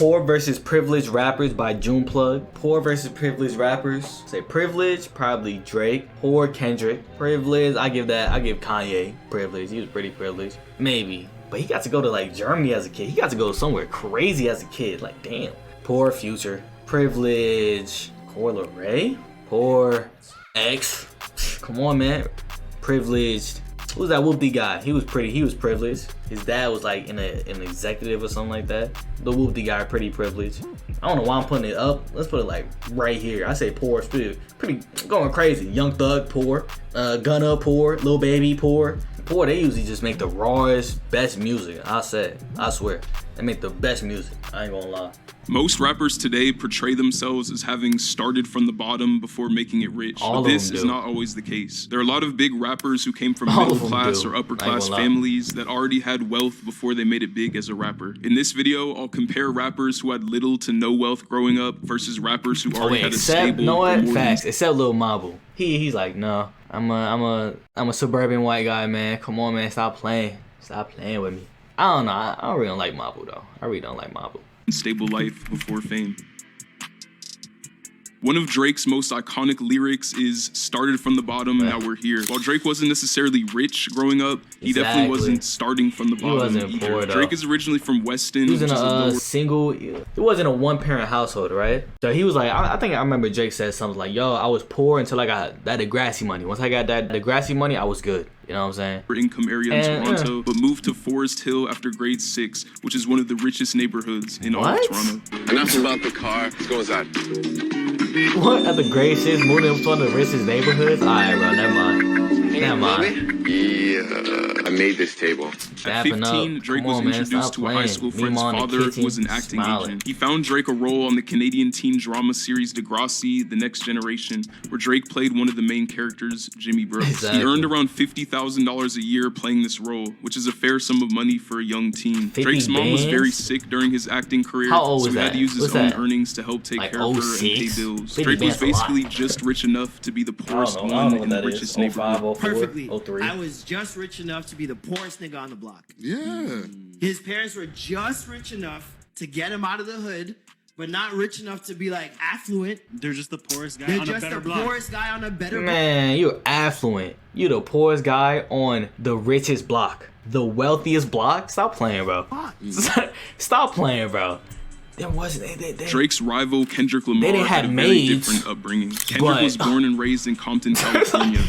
Poor versus Privileged Rappers by June Plug. Poor versus Privileged Rappers. Say Privileged, probably Drake. Poor, Kendrick. Privileged, I give Kanye privileged. He was pretty privileged. Maybe. But he got to go to like Germany as a kid. He got to go somewhere crazy as a kid. Like, damn. Poor, Future. Privileged, Coi Leray. Poor, X. Come on, man. Privileged. Who's that Whoopty guy? He was privileged. His dad was like an executive or something like that. The Whoopty guy, pretty privileged. I don't know why I'm putting it up. Let's put it like right here. I say poor, pretty going crazy. Young Thug, poor. Gunna, poor. Lil Baby, poor. Poor, they usually just make the rawest, best music. I swear. They make the best music. I ain't gonna lie. Most rappers today portray themselves as having started from the bottom before making it rich, but this is not always the case. There are a lot of big rappers who came from middle class or upper class families that already had wealth before they made it big as a rapper. In this video, I'll compare rappers who had little to no wealth growing up versus rappers who already had a stable. You know what? Facts. Except Lil Mabu. He's like, no, I'm a suburban white guy, man. Come on, man, stop playing with me. I don't know. I really don't like Mabu though. I really don't like Mabu. Stable life before fame. One of Drake's most iconic lyrics is started from the bottom, now we're here. While Drake wasn't necessarily rich growing up, he definitely wasn't starting from the bottom either. Poor, Drake is originally from Weston. He was in a single, it wasn't a one-parent household, right? So he was like, I think I remember Drake said something like, yo, I was poor until I got that Degrassi money. Once I got that Degrassi money, I was good. You know what I'm saying? Income area in Toronto, but moved to Forest Hill after grade 6, which is one of the richest neighborhoods in all of Toronto. Enough about the car. Let's go inside. What? At the grade 6, moving to one of the richest neighborhoods? Alright, bro, never mind. Yeah, I made this table. At 15, Drake was introduced to a high school friend's father who was an acting agent. He found Drake a role on the Canadian teen drama series Degrassi, The Next Generation, where Drake played one of the main characters, Jimmy Brooks. He earned around $50,000 a year playing this role, which is a fair sum of money for a young teen. Drake's mom was very sick during his acting career, so he had to use his own earnings to help take care of her and pay bills. Drake was basically just rich enough to be the poorest one in the richest neighborhood. Perfectly. I was just rich enough to be the poorest nigga on the block. Yeah. His parents were just rich enough to get him out of the hood, but not rich enough to be like affluent. They're just the poorest guy on a better block. Poorest guy on a better block. Man, you're affluent. You're the poorest guy on the richest block. The wealthiest block? Stop playing, bro. Stop playing, bro. There wasn't Drake's rival Kendrick Lamar had a very different upbringing. Kendrick was born and raised in Compton, California.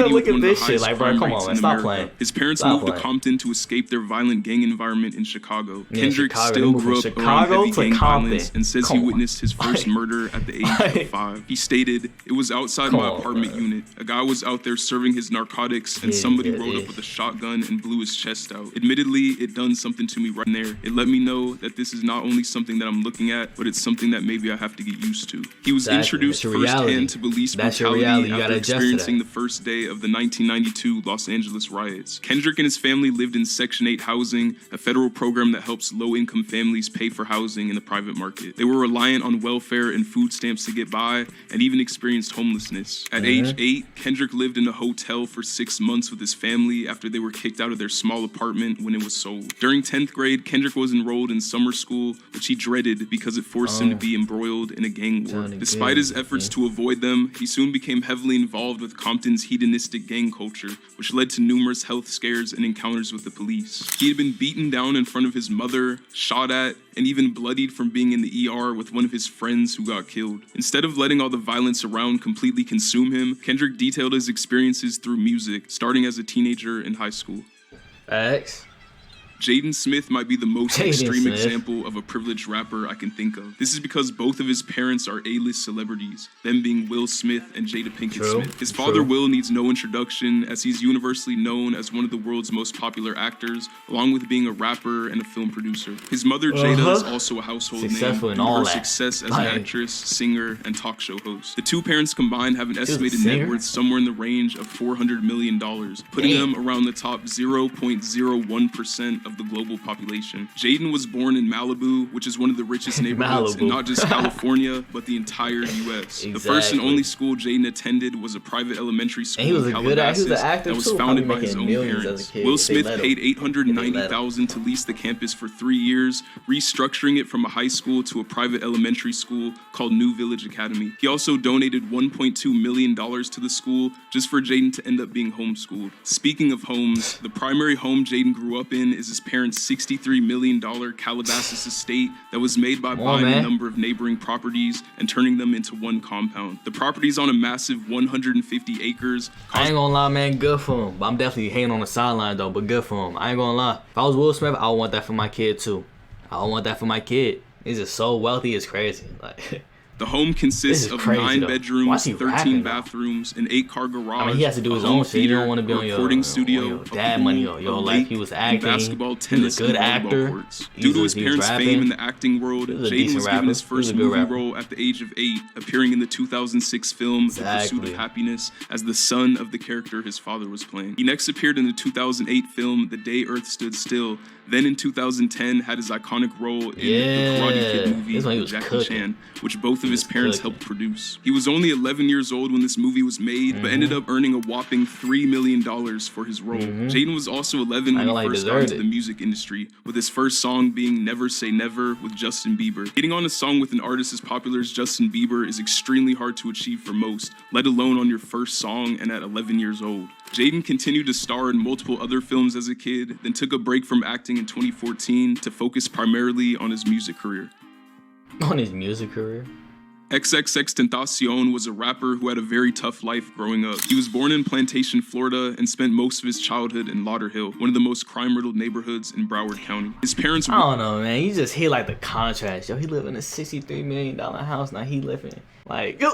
Look at this shit, like, bro, come on, man, stop playing. His parents moved to Compton to escape their violent gang environment in Chicago. Kendrick still grew up around heavy gang violence and says he witnessed his first murder at the age of 5. He stated, "It was outside my apartment unit. A guy was out there serving his narcotics and somebody rode up with a shotgun and blew his chest out. Admittedly, it done something to me right there. It let me know that this is not only something that I'm looking at, but it's something that maybe I have to get used to." He was introduced firsthand to police brutality after experiencing the first day of the 1992 Los Angeles riots. Kendrick and his family lived in Section 8 housing, a federal program that helps low-income families pay for housing in the private market. They were reliant on welfare and food stamps to get by, and even experienced homelessness. At age 8, Kendrick lived in a hotel for 6 months with his family after they were kicked out of their small apartment when it was sold. During 10th grade, Kendrick was enrolled in summer school, which he dreaded because it forced him to be embroiled in a gang war. Despite his efforts to avoid them, he soon became heavily involved with Compton's hedonistic gang culture, which led to numerous health scares and encounters with the police. He had been beaten down in front of his mother, shot at, and even bloodied from being in the ER with one of his friends who got killed. Instead of letting all the violence around completely consume him, Kendrick detailed his experiences through music, starting as a teenager in high school. X. Jaden Smith might be the most extreme example of a privileged rapper I can think of. This is because both of his parents are A-list celebrities, them being Will Smith and Jada Pinkett Smith. His father, Will, needs no introduction, as he's universally known as one of the world's most popular actors, along with being a rapper and a film producer. His mother, Jada, is also a household name due to her success as an actress, singer, and talk show host. The two parents combined have an estimated net worth somewhere in the range of $400 million, putting them around the top 0.01% of of the global population. Jaden was born in Malibu, which is one of the richest neighborhoods in not just California, but the entire U.S. Exactly. The first and only school Jaden attended was a private elementary school he was in a good actor. He was Calabasas an actor that was too, founded by probably his own making millions parents. as a kid Will if they Smith let him. paid $890,000 to lease the campus for 3 years, restructuring it from a high school to a private elementary school called New Village Academy. He also donated $1.2 million to the school just for Jaden to end up being homeschooled. Speaking of homes, the primary home Jaden grew up in is his parents' $63 million Calabasas estate that was made by buying a number of neighboring properties and turning them into one compound. The property's on a massive 150 acres. I ain't gonna lie, man, good for him. But I'm definitely hating on the sideline though, but good for him. I ain't gonna lie. If I was Will Smith, I would want that for my kid too. I would want that for my kid. He's just so wealthy, it's crazy. Like the home consists of 9 bedrooms, 13 though? bathrooms, an 8-car garage. I mean, he has to do his own shit. You don't want to be on your recording studio, dad money or your life. He was acting. Basketball, he tennis, was a good actor. Courts. Due to his parents' fame in the acting world, Jaden was given his first movie role at the age of 8, appearing in the 2006 film The Pursuit of Happiness as the son of the character his father was playing. He next appeared in the 2008 film The Day Earth Stood Still. Then in 2010 had his iconic role in the Karate Kid movie with Jackie Chan, which both of his parents helped produce. He was only 11 years old when this movie was made, but ended up earning a whopping $3 million for his role. Jaden was also 11 when he first got into the music industry, with his first song being Never Say Never with Justin Bieber. Getting on a song with an artist as popular as Justin Bieber is extremely hard to achieve for most, let alone on your first song and at 11 years old. Jaden continued to star in multiple other films as a kid, then took a break from acting in 2014 to focus primarily on his music career. On his music career? XXXTentacion was a rapper who had a very tough life growing up. He was born in Plantation, Florida, and spent most of his childhood in Lauderhill, one of the most crime-riddled neighborhoods in Broward County. His parents I don't know, man. You just hear like the contrast. Yo, he live in a $63 million house. Now he living like, yo,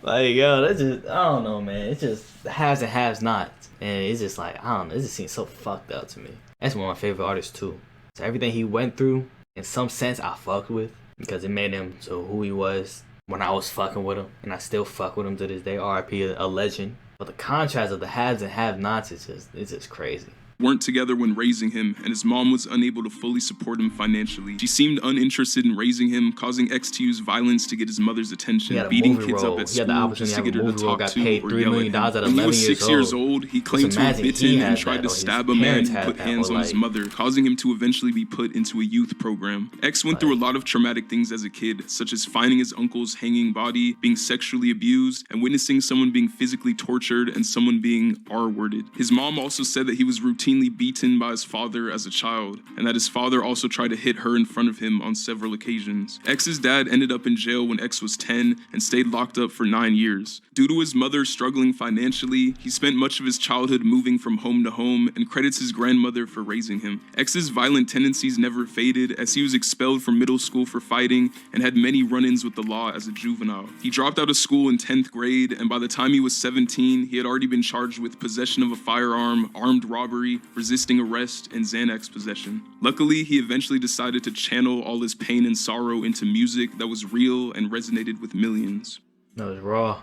like, yo, that's just, I don't know, man. It's just haves and haves nots. And it's just like, I don't know. It just seems so fucked up to me. That's one of my favorite artists, too. So everything he went through, in some sense, I fucked with. Because it made him so who he was when I was fucking with him. And I still fuck with him to this day. R.I.P. a legend. But the contrast of the haves and have-nots is just crazy. Weren't together when raising him, and his mom was unable to fully support him financially. She seemed uninterested in raising him, causing X to use violence to get his mother's attention, beating kids up at school just to get her to talk to or yell at him. When he was 6 years old, he claimed to have bitten and tried to stab a man who put hands on his mother, causing him to eventually be put into a youth program. X went through a lot of traumatic things as a kid, such as finding his uncle's hanging body, being sexually abused, and witnessing someone being physically tortured and someone being R-worded. His mom also said that he was routinely beaten by his father as a child, and that his father also tried to hit her in front of him on several occasions. X's dad ended up in jail when X was 10 and stayed locked up for 9 years. Due to his mother struggling financially, he spent much of his childhood moving from home to home and credits his grandmother for raising him. X's violent tendencies never faded, as he was expelled from middle school for fighting and had many run-ins with the law as a juvenile. He dropped out of school in 10th grade, and by the time he was 17, he had already been charged with possession of a firearm, armed robbery, resisting arrest, and Xanax possession. Luckily, he eventually decided to channel all his pain and sorrow into music that was real and resonated with millions. That was raw.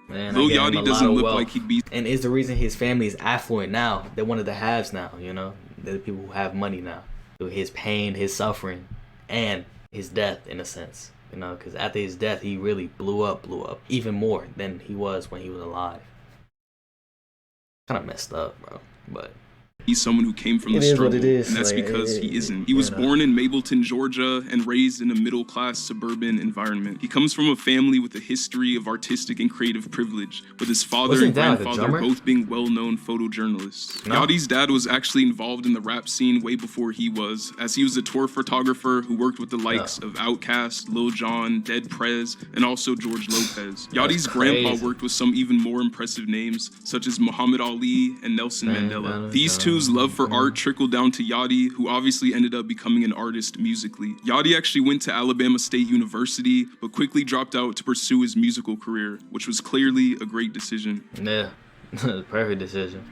Man, Lil Yachty doesn't look like he'd be... And is the reason his family is affluent now. They're one of the haves now, you know? They're the people who have money now. Through his pain, his suffering, and his death, in a sense. You know, because after his death, he really blew up even more than he was when he was alive. Kind of messed up, bro. But he's someone who came from the struggle, and that's because he isn't. He was born in Mableton, Georgia, and raised in a middle-class suburban environment. He comes from a family with a history of artistic and creative privilege, with his father and grandfather both being well-known photojournalists. Yachty's dad was actually involved in the rap scene way before he was, as he was a tour photographer who worked with the likes of Outkast, Lil Jon, Dead Prez, and also George Lopez. Yachty's grandpa worked with some even more impressive names, such as Muhammad Ali and Nelson Mandela. These two's love for art trickled down to Yachty, who obviously ended up becoming an artist musically. Yachty actually went to Alabama State University, but quickly dropped out to pursue his musical career, which was clearly a great decision. Yeah, perfect decision.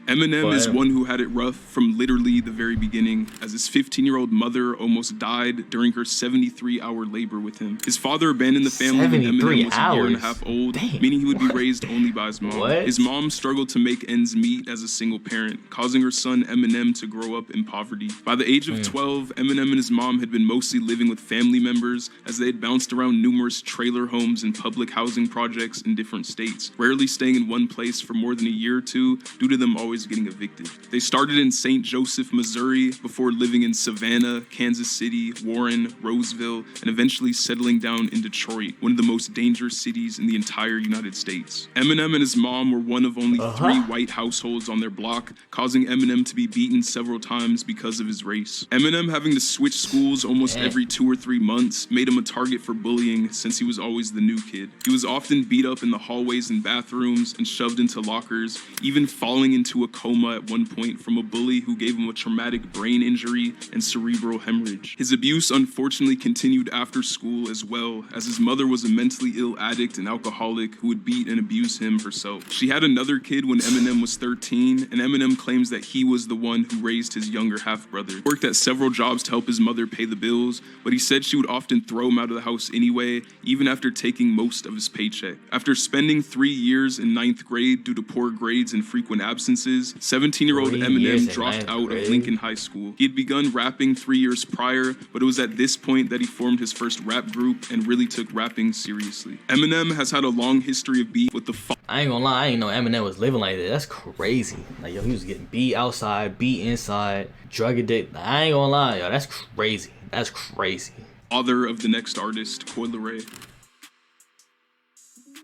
Eminem is one who had it rough from literally the very beginning, as his 15-year-old mother almost died during her 73-hour labor with him. His father abandoned the family when Eminem was a year and a half old, meaning he would be raised only by his mom. His mom struggled to make ends meet as a single parent, causing her son Eminem to grow up in poverty. By the age of 12, Eminem and his mom had been mostly living with family members, as they had bounced around numerous trailer homes and public housing projects in different states, rarely staying in one place for more than a year or two due to them always getting evicted. They started in St. Joseph, Missouri, before living in Savannah, Kansas City, Warren, Roseville, and eventually settling down in Detroit, one of the most dangerous cities in the entire United States. Eminem and his mom were one of only 3 white households on their block, causing Eminem to be beaten several times because of his race. Eminem having to switch schools almost every 2 or 3 months made him a target for bullying, since he was always the new kid. He was often beat up in the hallways and bathrooms and shoved into lockers, even falling into a coma at one point from a bully who gave him a traumatic brain injury and cerebral hemorrhage. His abuse unfortunately continued after school as well, as his mother was a mentally ill addict and alcoholic who would beat and abuse him herself. She had another kid when Eminem was 13, and Eminem claims that he was the one who raised his younger half-brother. He worked at several jobs to help his mother pay the bills, but he said she would often throw him out of the house anyway, even after taking most of his paycheck. After spending 3 years in 9th grade due to poor grades and frequent absences, 17-year-old Eminem dropped out of Lincoln High School. He had begun rapping 3 years prior, but it was at this point that he formed his first rap group and really took rapping seriously. Eminem has had a long history of beef with the I ain't gonna lie, I ain't know Eminem was living like that. That's crazy. Like, yo, he was getting beat outside, beat inside, drug addict. I ain't gonna lie, yo, that's crazy. That's crazy. Father of the next artist, Coi Leray.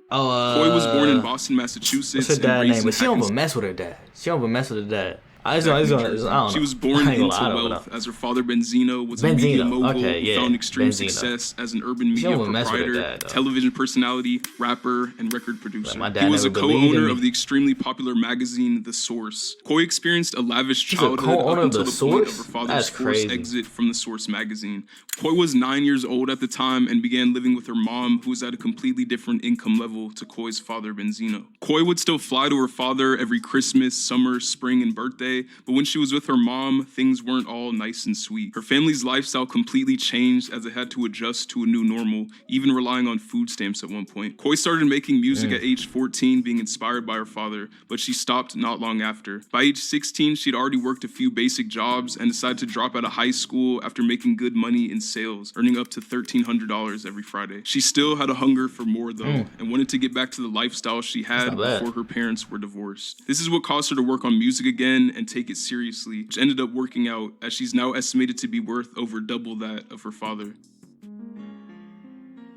Oh, Coi was born in Boston, Massachusetts. What's her dad's name? But she don't even mess with her dad. She don't even mess with her dad. I don't know. She was born into wealth, as her father Benzino was a media mogul who found extreme success as an urban media proprietor, television personality, rapper, and record producer. He was a co-owner of the extremely popular magazine The Source. Coi experienced a lavish childhood up until the point of her father's forced exit from The Source magazine. Coi was 9 years old at the time and began living with her mom, who was at a completely different income level to Coi's father, Benzino. Coi would still fly to her father every Christmas, summer, spring, and birthday, but when she was with her mom, things weren't all nice and sweet. Her family's lifestyle completely changed as it had to adjust to a new normal, even relying on food stamps at one point. Coi started making music at age 14, being inspired by her father, but she stopped not long after. By age 16, she'd already worked a few basic jobs and decided to drop out of high school after making good money in sales, earning up to $1,300 every Friday. She still had a hunger for more though, and wanted to get back to the lifestyle she had before her parents were divorced. This is what caused her to work on music again and take it seriously, which ended up working out, as she's now estimated to be worth over double that of her father.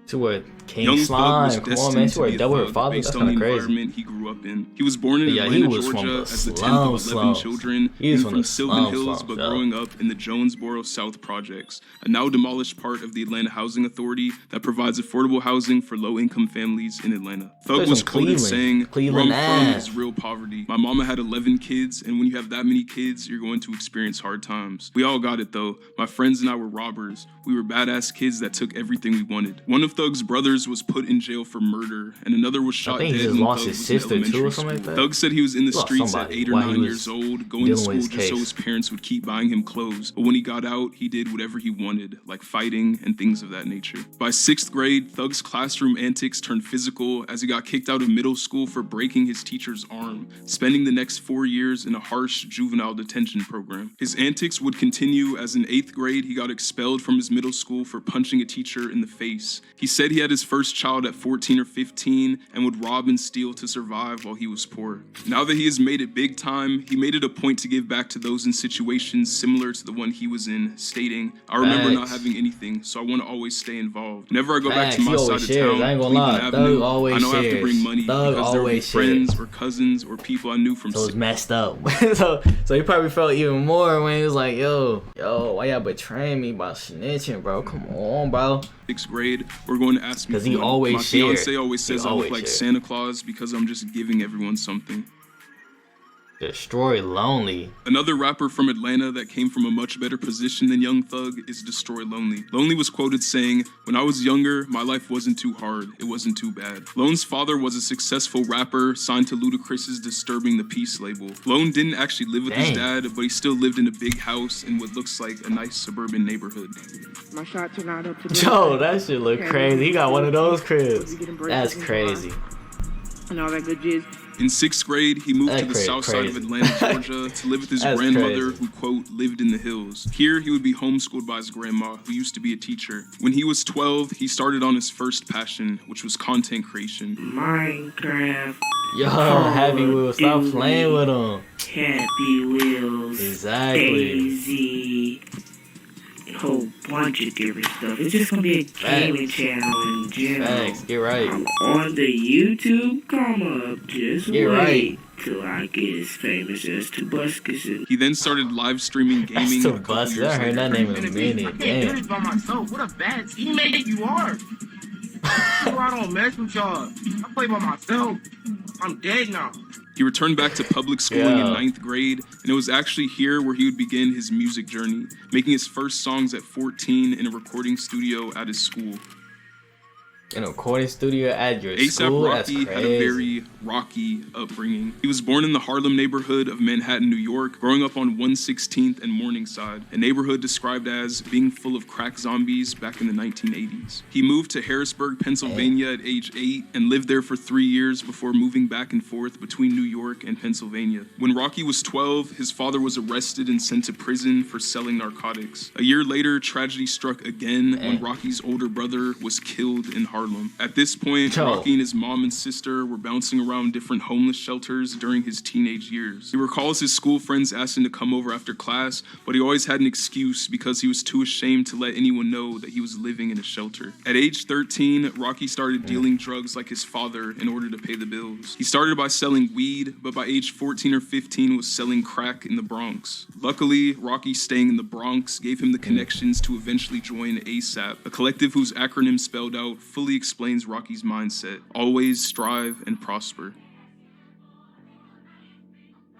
To what? King Slime? Come on, man. To where double her father? That's kind of crazy. Environment he grew up in. He was born in Atlanta, Georgia, as the 10th of 11 children. He was from Sylvan Hills, but growing up in the Jonesboro South Projects, a now demolished part of the Atlanta Housing Authority that provides affordable housing for low-income families in Atlanta. Thug was quoted saying, "Where I'm from is real poverty. My mama had 11 kids, and when you have that many kids, you're going to experience hard times. We all got it though. My friends and I were robbers. We were badass kids that took everything we wanted." One of Thug's brothers was put in jail for murder, and another was shot dead when Thug was in elementary school. Thug said he was in the streets at 8 or 9 years old, going to school just so his parents would keep buying him clothes. But when he got out, he did whatever he wanted, like fighting and things of that nature. By 6th grade, Thug's classroom antics turned physical as he got kicked out of middle school for breaking his teacher's arm, spending the next 4 years in a harsh juvenile detention program. His antics would continue as in 8th grade, he got expelled from his middle school for punching a teacher in the face. He said he had his first child at 14 or 15 and would rob and steal to survive while he was poor. Now that he has made it big time, he made it a point to give back to those in situations similar to the one he was in, stating, "I remember not having anything, so I want to always stay involved. Whenever I go back to my side of town, Cleveland Avenue, I know I have to bring money because there were friends or cousins or people I knew from." So it's messed up. so he probably felt even more when he was like, yo, why y'all betraying me by snitching, bro? Come on, bro. 6th grade, we're going to ask me. Because he always shared. My fiance always says I look like Santa Claus because I'm just giving everyone something. Destroy Lonely. Another rapper from Atlanta that came from a much better position than Young Thug is Destroy Lonely. Lonely was quoted saying, "When I was younger, my life wasn't too hard, it wasn't too bad." Lone's father was a successful rapper signed to Ludacris's Disturbing the Peace label. Lone didn't actually live with his dad, but he still lived in a big house in what looks like a nice suburban neighborhood. My shot turned out up to Yo, that shit look crazy. He got one of those cribs. That's crazy. And all that good jizz. In 6th grade, he moved to the south side of Atlanta, Georgia, to live with his grandmother, who, quote, lived in the hills. Here, he would be homeschooled by his grandma, who used to be a teacher. When he was 12, he started on his first passion, which was content creation. Minecraft. Yo, Happy Wheels, stop playing with him. Happy Wheels. Exactly. Daisy. A whole bunch of different stuff. It's just gonna be a gaming channel in general. Facts, get right. I'm on the YouTube come up. Just get wait right. till I get as famous as Tobuscus. He then started live streaming gaming. Tobuscus, I heard that name in a minute. I can't do this by myself. What a bad teammate you are. I don't mess with y'all. I play by myself. I'm dead now. He returned back to public schooling in 9th grade, and it was actually here where he would begin his music journey, making his first songs at 14 in a recording studio at his school. In a recording studio at your A$AP school? Rocky had a very rocky upbringing. He was born in the Harlem neighborhood of Manhattan, New York, growing up on 116th and Morningside, a neighborhood described as being full of crack zombies back in the 1980s. He moved to Harrisburg, Pennsylvania at age 8 and lived there for 3 years before moving back and forth between New York and Pennsylvania. When Rocky was 12, his father was arrested and sent to prison for selling narcotics. A year later, tragedy struck again when Rocky's older brother was killed in Harlem. At this point, Rocky and his mom and sister were bouncing around different homeless shelters during his teenage years. He recalls his school friends asked him to come over after class, but he always had an excuse because he was too ashamed to let anyone know that he was living in a shelter. At age 13, Rocky started dealing drugs like his father in order to pay the bills. He started by selling weed, but by age 14 or 15 was selling crack in the Bronx. Luckily, Rocky staying in the Bronx gave him the connections to eventually join A$AP, a collective whose acronym spelled out fully explains Rocky's mindset: always strive and prosper.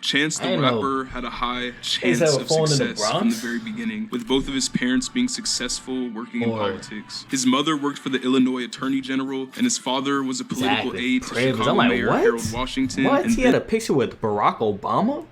Chance the Rapper had a high chance of success from the very beginning, with both of his parents being successful working in politics. His mother worked for the Illinois Attorney General, and his father was a political aide to Chicago Mayor Harold Washington. What? He had a picture with Barack Obama?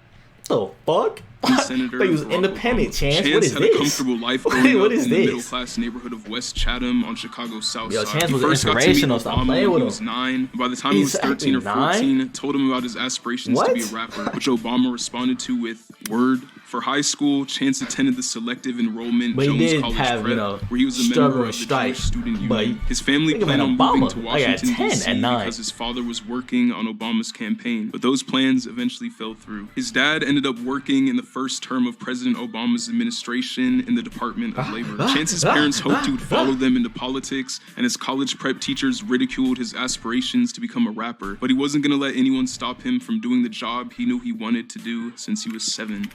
The fuck? Senator but he was independent, Chance. Chance What is had this? A comfortable life growing what up is in the this? middle-class neighborhood of West Chatham on Chicago's south side. Chance He was first got to meet inspirational. Stop Obama playing when with he was him. 9. By the time he was 13 or 14, told him about his aspirations to be a rapper, which Obama responded to with "word." For high school, Chance attended the selective enrollment Jones College Prep, where he was a member of the Jewish Student Union. His family planned on moving to Washington, D.C. because his father was working on Obama's campaign, but those plans eventually fell through. His dad ended up working in the first term of President Obama's administration in the Department of Labor. Chance's parents hoped he would follow them into politics, and his college prep teachers ridiculed his aspirations to become a rapper, but he wasn't going to let anyone stop him from doing the job he knew he wanted to do since he was 7.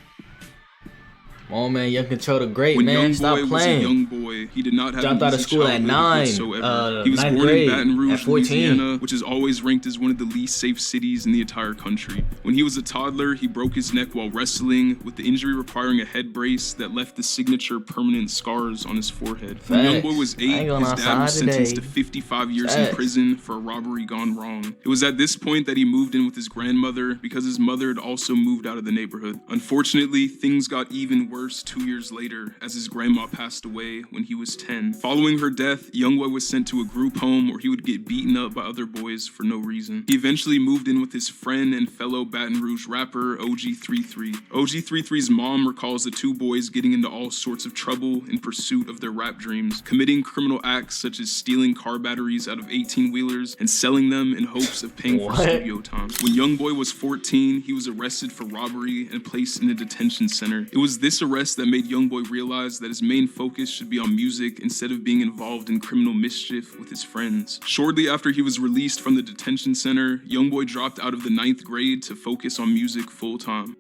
Oh man, Young Control the Great, when man. Young Stop Boy playing. was a young boy, he did not have Dropped an out of easy school at childhood 9. He was born grade, in Baton Rouge, at 14. Louisiana, which is always ranked as one of the least safe cities in the entire country. When he was a toddler, he broke his neck while wrestling, with the injury requiring a head brace that left the signature permanent scars on his forehead. When Young Boy was 8, his dad was sentenced to 55 years in prison for a robbery gone wrong. It was at this point that he moved in with his grandmother because his mother had also moved out of the neighborhood. Unfortunately, things got even worse 2 years later, as his grandma passed away when he was 10. Following her death, Youngboy was sent to a group home where he would get beaten up by other boys for no reason. He eventually moved in with his friend and fellow Baton Rouge rapper, OG33. OG33's mom recalls the two boys getting into all sorts of trouble in pursuit of their rap dreams, committing criminal acts such as stealing car batteries out of 18-wheelers and selling them in hopes of paying for studio time. When Youngboy was 14, he was arrested for robbery and placed in a detention center. It was this arrest that made Youngboy realize that his main focus should be on music instead of being involved in criminal mischief with his friends. Shortly after he was released from the detention center, Youngboy dropped out of the 9th grade to focus on music full-time.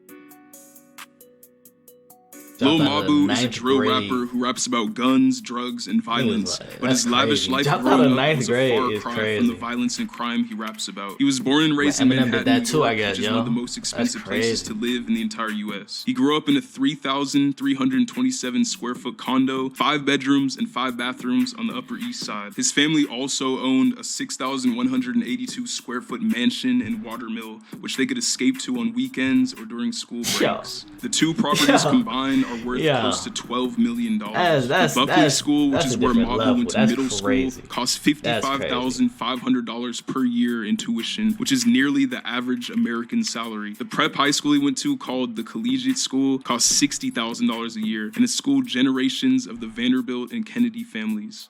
Lil Mabu is a drill rapper who raps about guns, drugs, and violence, but his lavish life growing up was a far cry from the violence and crime he raps about. He was born and raised in Manhattan, New York, which is one of the most expensive places to live in the entire U.S. He grew up in a 3,327 square foot condo, 5 bedrooms and 5 bathrooms on the Upper East Side. His family also owned a 6,182 square foot mansion in Watermill, which they could escape to on weekends or during school breaks. The two properties combined are worth close to $12 million. The Buckley School, which is where Mabu went to middle school, costs $55,500 per year in tuition, which is nearly the average American salary. The prep high school he went to, called the Collegiate School, costs $60,000 a year and has schooled generations of the Vanderbilt and Kennedy families.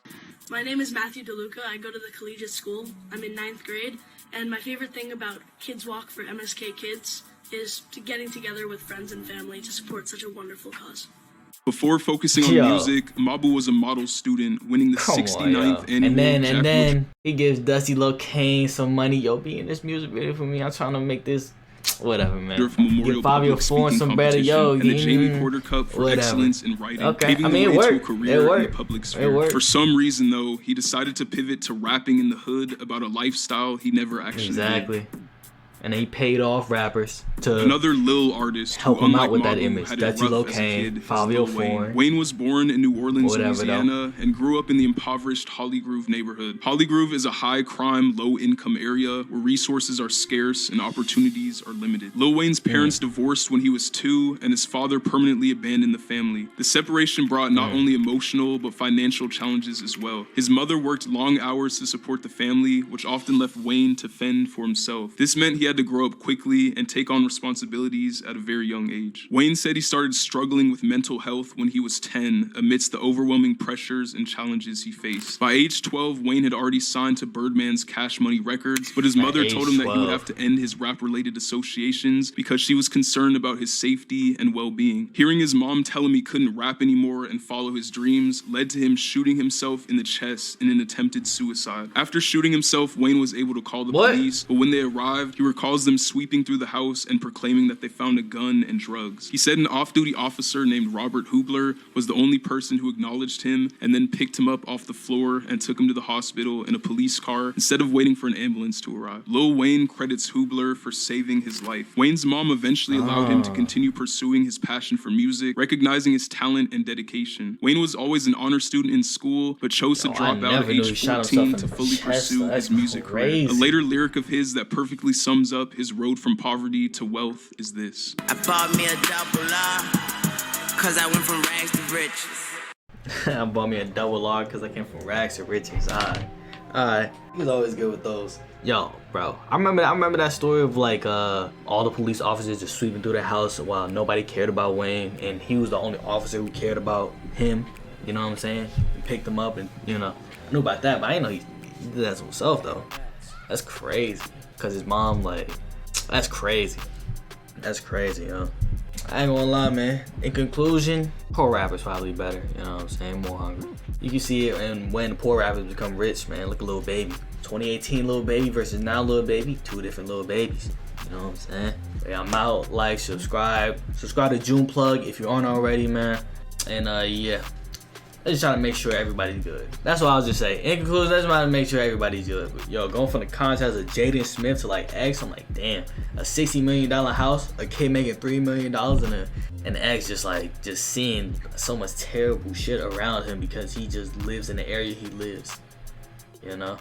My name is Matthew DeLuca. I go to the Collegiate School. I'm in 9th grade, and my favorite thing about Kids Walk for MSK Kids is getting together with friends and family to support such a wonderful cause. Before focusing on music, Mabu was a model student, winning the 69th annual and then he gives Dusty Lil Kane some money. Yo, be in this music video for me. I'm trying to make this whatever, man. Get Fabio Four some better, yo. And the Jamie Porter Cup for excellence in writing, paving the way to a career in the public sphere. For some reason, though, he decided to pivot to rapping in the hood about a lifestyle he never actually lived. And he paid off rappers to another Lil artist help who, him out with Mabu, that image. Dusty Lil Kane, Fabio Foreign. Wayne was born in New Orleans, Louisiana, and grew up in the impoverished Holly Grove neighborhood. Holly Grove is a high-crime, low-income area where resources are scarce and opportunities are limited. Lil Wayne's parents divorced when he was 2, and his father permanently abandoned the family. The separation brought not only emotional but financial challenges as well. His mother worked long hours to support the family, which often left Wayne to fend for himself. This meant he had to grow up quickly and take on responsibilities at a very young age. Wayne said he started struggling with mental health when he was 10 amidst the overwhelming pressures and challenges he faced. By age 12, Wayne had already signed to Birdman's Cash Money Records, but his mother told him that he would have to end his rap-related associations because she was concerned about his safety and well-being. Hearing his mom tell him he couldn't rap anymore and follow his dreams led to him shooting himself in the chest in an attempted suicide. After shooting himself, Wayne was able to call the police, but when they arrived, he recalls them sweeping through the house and proclaiming that they found a gun and drugs. He said an off-duty officer named Robert Hubler was the only person who acknowledged him and then picked him up off the floor and took him to the hospital in a police car instead of waiting for an ambulance to arrive. Lil Wayne credits Hubler for saving his life. Wayne's mom eventually allowed him to continue pursuing his passion for music, recognizing his talent and dedication. Wayne was always an honor student in school, but chose to drop out at age 14 to fully pursue his music career. A later lyric of his that perfectly sums up his road from poverty to wealth is this. I bought me a double R, cause I went from rags to riches. I bought me a double R cause I came from rags to riches. Alright. He was always good with those. Yo, bro, I remember that story of like all the police officers just sweeping through the house while nobody cared about Wayne, and he was the only officer who cared about him. You know what I'm saying? He picked him up, and I knew about that, but I didn't know he did that to himself though. That's crazy. Cause his mom, like, that's crazy. That's crazy, yo. I ain't gonna lie, man. In conclusion, poor rappers probably better. You know what I'm saying? More hungry. You can see it, and when poor rappers become rich, man. Look at Lil Baby. 2018 Lil Baby versus now Lil Baby. 2 different Lil Babies. You know what I'm saying? Yeah, I'm out. Like, subscribe. Subscribe to June Plug if you aren't already, man. And yeah. I'm just trying to make sure everybody's good. That's what I was just saying. In conclusion, I just want to make sure everybody's good. But yo, going from the contest of Jaden Smith to like X, I'm like, damn, a $60 million house, a kid making $3 million, and X just seeing so much terrible shit around him because he just lives in the area he lives. You know?